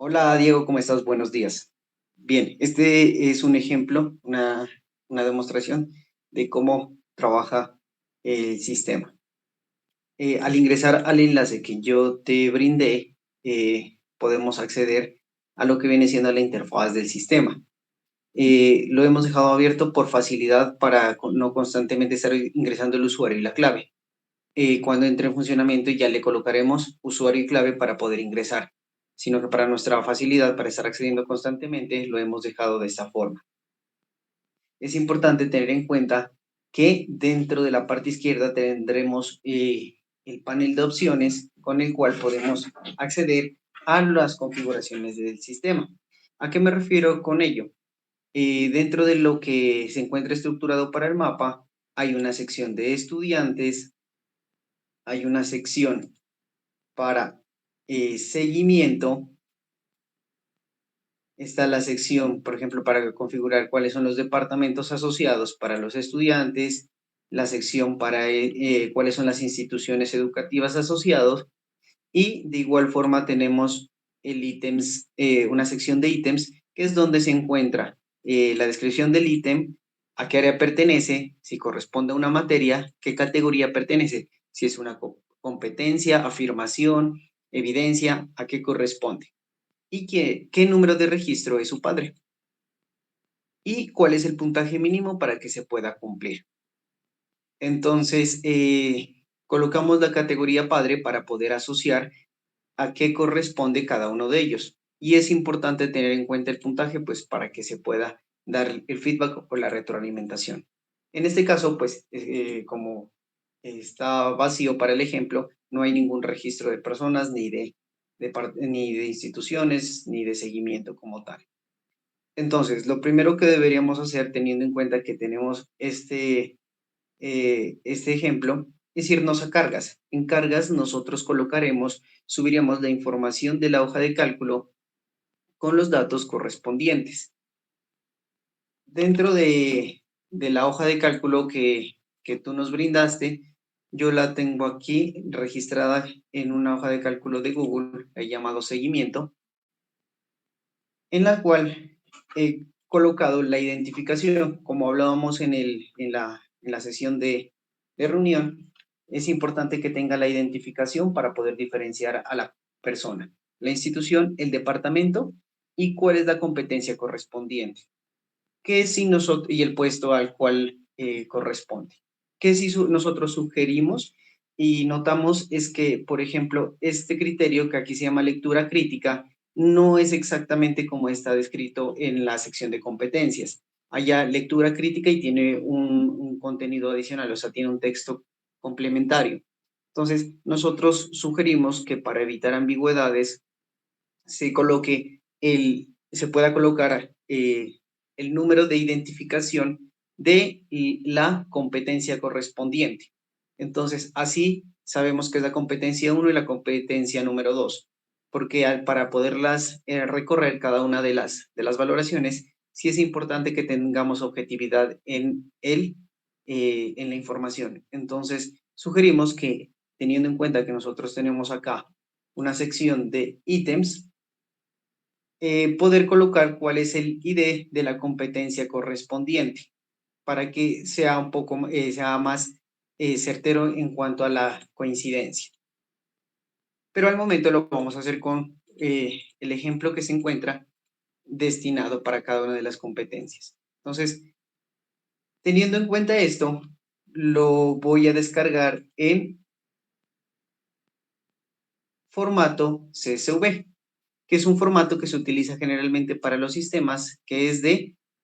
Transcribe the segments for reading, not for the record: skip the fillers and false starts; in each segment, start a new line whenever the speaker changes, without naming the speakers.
Hola Diego, ¿cómo estás? Buenos días. Bien, este es un ejemplo, una demostración de cómo trabaja el sistema. Al ingresar al enlace que yo te brindé, podemos acceder a lo que viene siendo la interfaz del sistema. Lo hemos dejado abierto por facilidad para no constantemente estar ingresando el usuario y la clave. Cuando entre en funcionamiento ya le colocaremos usuario y clave para poder ingresar, sino que para nuestra facilidad, para estar accediendo constantemente, lo hemos dejado de esta forma. Es importante tener en cuenta que dentro de la parte izquierda tendremos el panel de opciones con el cual podemos acceder a las configuraciones del sistema. ¿A qué me refiero con ello? Dentro de lo que se encuentra estructurado para el mapa, hay una sección de estudiantes, hay una sección para seguimiento. Está la sección, por ejemplo, para configurar cuáles son los departamentos asociados para los estudiantes, la sección para cuáles son las instituciones educativas asociados y de igual forma tenemos el ítems, una sección de ítems que es donde se encuentra la descripción del ítem, a qué área pertenece, si corresponde a una materia, qué categoría pertenece, si es una competencia, afirmación, evidencia, a qué corresponde y qué número de registro es su padre y cuál es el puntaje mínimo para que se pueda cumplir. Entonces, colocamos la categoría padre para poder asociar a qué corresponde cada uno de ellos. Y es importante tener en cuenta el puntaje, pues, para que se pueda dar el feedback o la retroalimentación. En este caso, pues, como está vacío para el ejemplo, no hay ningún registro de personas, ni de instituciones, ni de seguimiento como tal. Entonces, lo primero que deberíamos hacer, teniendo en cuenta que tenemos este ejemplo, es irnos a cargas. En cargas nosotros subiríamos la información de la hoja de cálculo con los datos correspondientes. Dentro de la hoja de cálculo que tú nos brindaste, yo la tengo aquí registrada en una hoja de cálculo de Google, llamado seguimiento, en la cual he colocado la identificación, como hablábamos en la sesión de reunión, es importante que tenga la identificación para poder diferenciar a la persona, la institución, el departamento y cuál es la competencia correspondiente, que si nosotros, y el puesto al cual corresponde. Que si nosotros sugerimos y notamos es que, por ejemplo, este criterio que aquí se llama lectura crítica, no es exactamente como está descrito en la sección de competencias. Allá lectura crítica y tiene un contenido adicional, o sea, tiene un texto complementario. Entonces, nosotros sugerimos que para evitar ambigüedades se pueda colocar el número de identificación de la competencia correspondiente. Entonces, así sabemos que es la competencia 1 y la competencia número 2, porque para poderlas recorrer cada una de las valoraciones, sí es importante que tengamos objetividad en la información. Entonces, sugerimos que, teniendo en cuenta que nosotros tenemos acá una sección de ítems, poder colocar cuál es el ID de la competencia correspondiente para que sea un poco sea más certero en cuanto a la coincidencia. Pero al momento lo vamos a hacer con el ejemplo que se encuentra destinado para cada una de las competencias. Entonces, teniendo en cuenta esto, lo voy a descargar en formato CSV, que es un formato que se utiliza generalmente para los sistemas, que es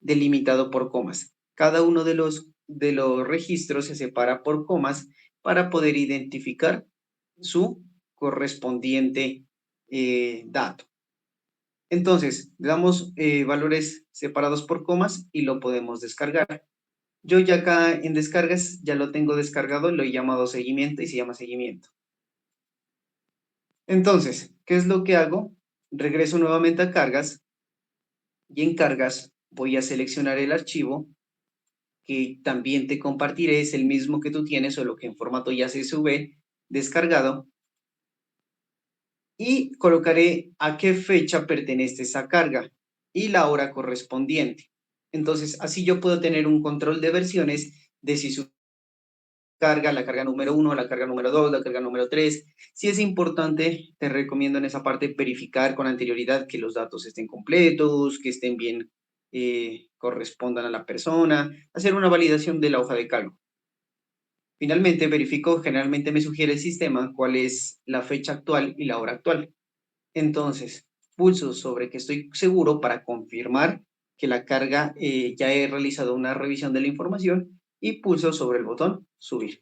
delimitado por comas. Cada uno de los registros se separa por comas para poder identificar su correspondiente dato. Entonces, le damos valores separados por comas y lo podemos descargar. Yo ya acá en descargas ya lo tengo descargado, lo he llamado seguimiento y se llama seguimiento. Entonces, ¿qué es lo que hago? Regreso nuevamente a cargas y en cargas voy a seleccionar el archivo que también te compartiré, es el mismo que tú tienes, solo que en formato ya CSV descargado. y colocaré a qué fecha pertenece esa carga y la hora correspondiente. Entonces, así yo puedo tener un control de versiones de si su carga, la carga número 1, la carga número 2, la carga número 3. Si es importante, te recomiendo en esa parte verificar con anterioridad que los datos estén completos, que estén bien, correspondan a la persona, hacer una validación de la hoja de cálculo. Finalmente, verifico, generalmente me sugiere el sistema cuál es la fecha actual y la hora actual. Entonces, pulso sobre que estoy seguro para confirmar que la carga, ya he realizado una revisión de la información y pulso sobre el botón subir.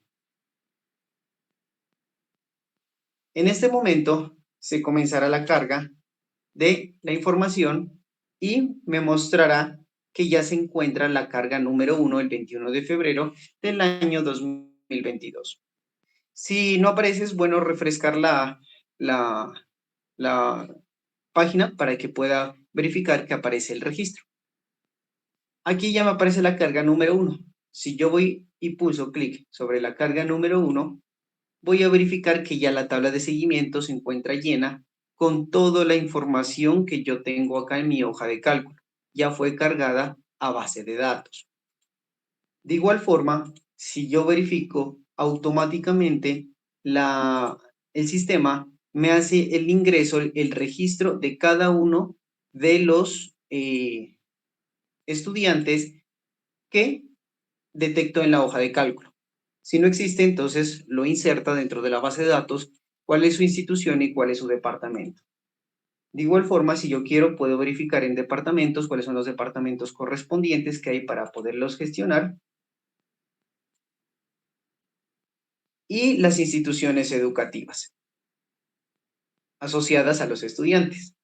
En este momento se comenzará la carga de la información y me mostrará que ya se encuentra la carga número 1 el 21 de febrero del año 2022. Si no aparece, es bueno refrescar la, la página para que pueda verificar que aparece el registro. Aquí ya me aparece la carga número 1. Si yo voy y pulso clic sobre la carga número 1, voy a verificar que ya la tabla de seguimiento se encuentra llena con toda la información que yo tengo acá en mi hoja de cálculo. Ya fue cargada a base de datos. De igual forma, si yo verifico, automáticamente el sistema me hace el ingreso, el registro de cada uno de los estudiantes que detecto en la hoja de cálculo. Si no existe, entonces lo inserta dentro de la base de datos cuál es su institución y cuál es su departamento. De igual forma, si yo quiero, puedo verificar en departamentos cuáles son los departamentos correspondientes que hay para poderlos gestionar y las instituciones educativas asociadas a los estudiantes.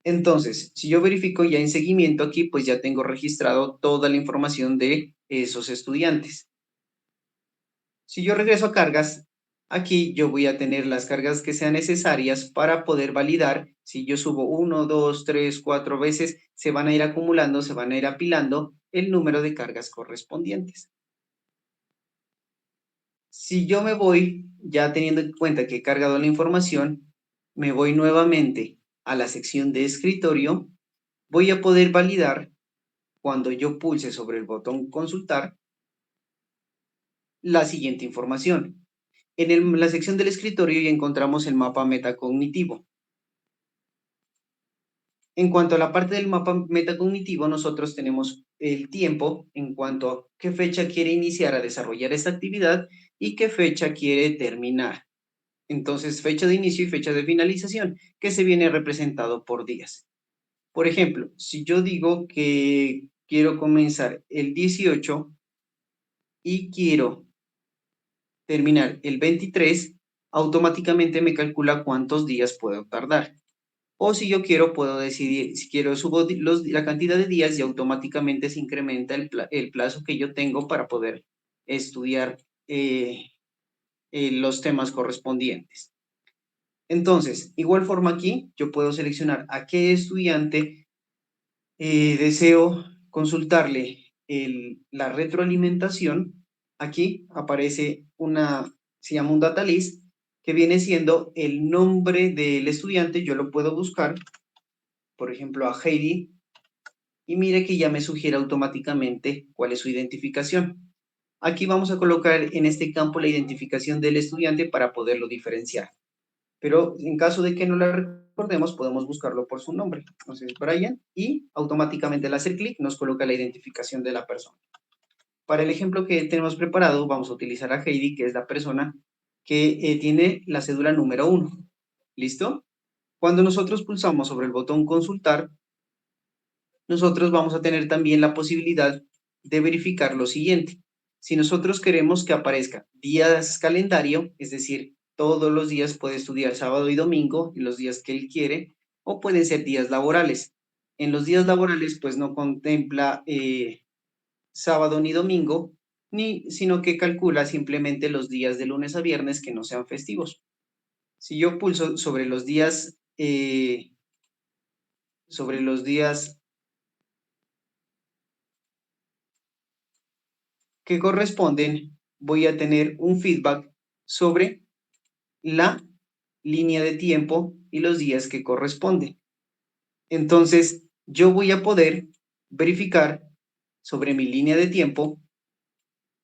Entonces, si yo verifico ya en seguimiento aquí, pues ya tengo registrado toda la información de esos estudiantes. Si yo regreso a cargas, aquí yo voy a tener las cargas que sean necesarias para poder validar. Si yo subo 1, 2, 3, 4 veces, se van a ir acumulando, se van a ir apilando el número de cargas correspondientes. Si yo me voy, ya teniendo en cuenta que he cargado la información, me voy nuevamente a la sección de escritorio, voy a poder validar cuando yo pulse sobre el botón consultar la siguiente información. En la sección del escritorio ya encontramos el mapa metacognitivo. En cuanto a la parte del mapa metacognitivo, nosotros tenemos el tiempo en cuanto a qué fecha quiere iniciar a desarrollar esta actividad y qué fecha quiere terminar. Entonces, fecha de inicio y fecha de finalización, que se viene representado por días. Por ejemplo, si yo digo que quiero comenzar el 18 y quiero terminar el 23, automáticamente me calcula cuántos días puedo tardar. O si yo quiero, puedo decidir, si quiero subo la cantidad de días y automáticamente se incrementa el plazo que yo tengo para poder estudiar los temas correspondientes. Entonces, igual forma aquí, yo puedo seleccionar a qué estudiante deseo consultarle la retroalimentación. Aquí aparece se llama un data list, que viene siendo el nombre del estudiante. Yo lo puedo buscar, por ejemplo, a Heidi, y mire que ya me sugiere automáticamente cuál es su identificación. Aquí vamos a colocar en este campo la identificación del estudiante para poderlo diferenciar. Pero en caso de que no la recordemos, podemos buscarlo por su nombre. Entonces, Brian, y automáticamente al hacer clic nos coloca la identificación de la persona. Para el ejemplo que tenemos preparado, vamos a utilizar a Heidi, que es la persona que tiene la cédula número 1. ¿Listo? Cuando nosotros pulsamos sobre el botón consultar, nosotros vamos a tener también la posibilidad de verificar lo siguiente. Si nosotros queremos que aparezca días calendario, es decir, todos los días puede estudiar sábado y domingo, en los días que él quiere, o pueden ser días laborales. En los días laborales, pues no contempla sábado ni domingo, sino que calcula simplemente los días de lunes a viernes que no sean festivos. Si yo pulso sobre los días que corresponden, voy a tener un feedback sobre la línea de tiempo y los días que corresponden. Entonces, yo voy a poder verificar sobre mi línea de tiempo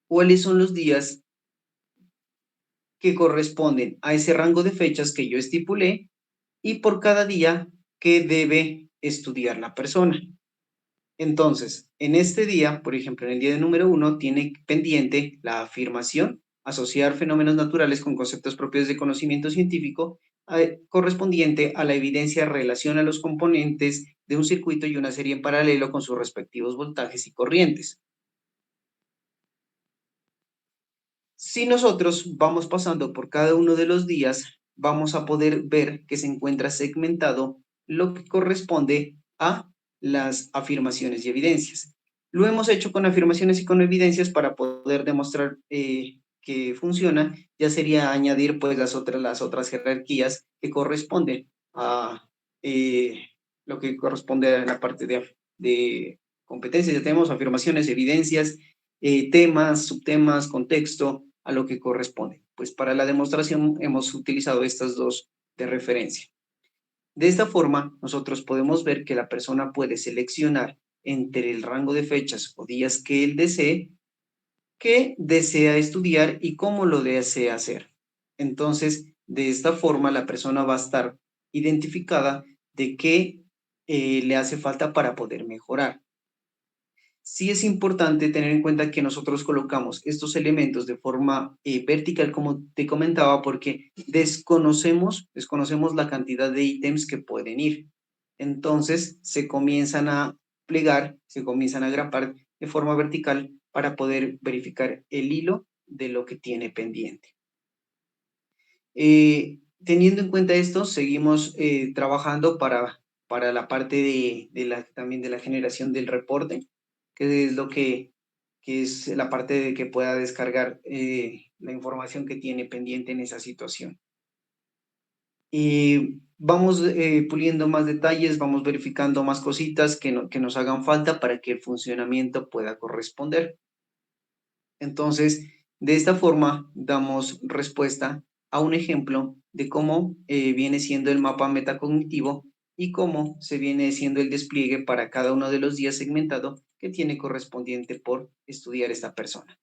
cuáles son los días que corresponden a ese rango de fechas que yo estipulé y por cada día que debe estudiar la persona. Entonces, en este día, por ejemplo, en el día de número 1, tiene pendiente la afirmación, asociar fenómenos naturales con conceptos propios de conocimiento científico, correspondiente a la evidencia relaciona los componentes de un circuito y una serie en paralelo con sus respectivos voltajes y corrientes. Si nosotros vamos pasando por cada uno de los días, vamos a poder ver que se encuentra segmentado lo que corresponde a las afirmaciones y evidencias. Lo hemos hecho con afirmaciones y con evidencias para poder demostrar que funciona. Ya sería añadir pues las otras jerarquías que corresponden a lo que corresponde a la parte de competencias. Ya tenemos afirmaciones, evidencias, temas, subtemas, contexto, a lo que corresponde. Pues para la demostración hemos utilizado estas dos de referencia. De esta forma, nosotros podemos ver que la persona puede seleccionar entre el rango de fechas o días que él desee, qué desea estudiar y cómo lo desea hacer. Entonces, de esta forma, la persona va a estar identificada de qué le hace falta para poder mejorar. Sí es importante tener en cuenta que nosotros colocamos estos elementos de forma vertical, como te comentaba, porque desconocemos la cantidad de ítems que pueden ir. Entonces, se comienzan a plegar, se comienzan a agrapar de forma vertical para poder verificar el hilo de lo que tiene pendiente. Teniendo en cuenta esto, seguimos trabajando para la parte también de la generación del reporte, que es que es la parte de que pueda descargar la información que tiene pendiente en esa situación. Y vamos puliendo más detalles, vamos verificando más cositas que nos hagan falta para que el funcionamiento pueda corresponder. Entonces, de esta forma damos respuesta a un ejemplo de cómo viene siendo el mapa metacognitivo y cómo se viene siendo el despliegue para cada uno de los días segmentado que tiene correspondiente por estudiar esta persona.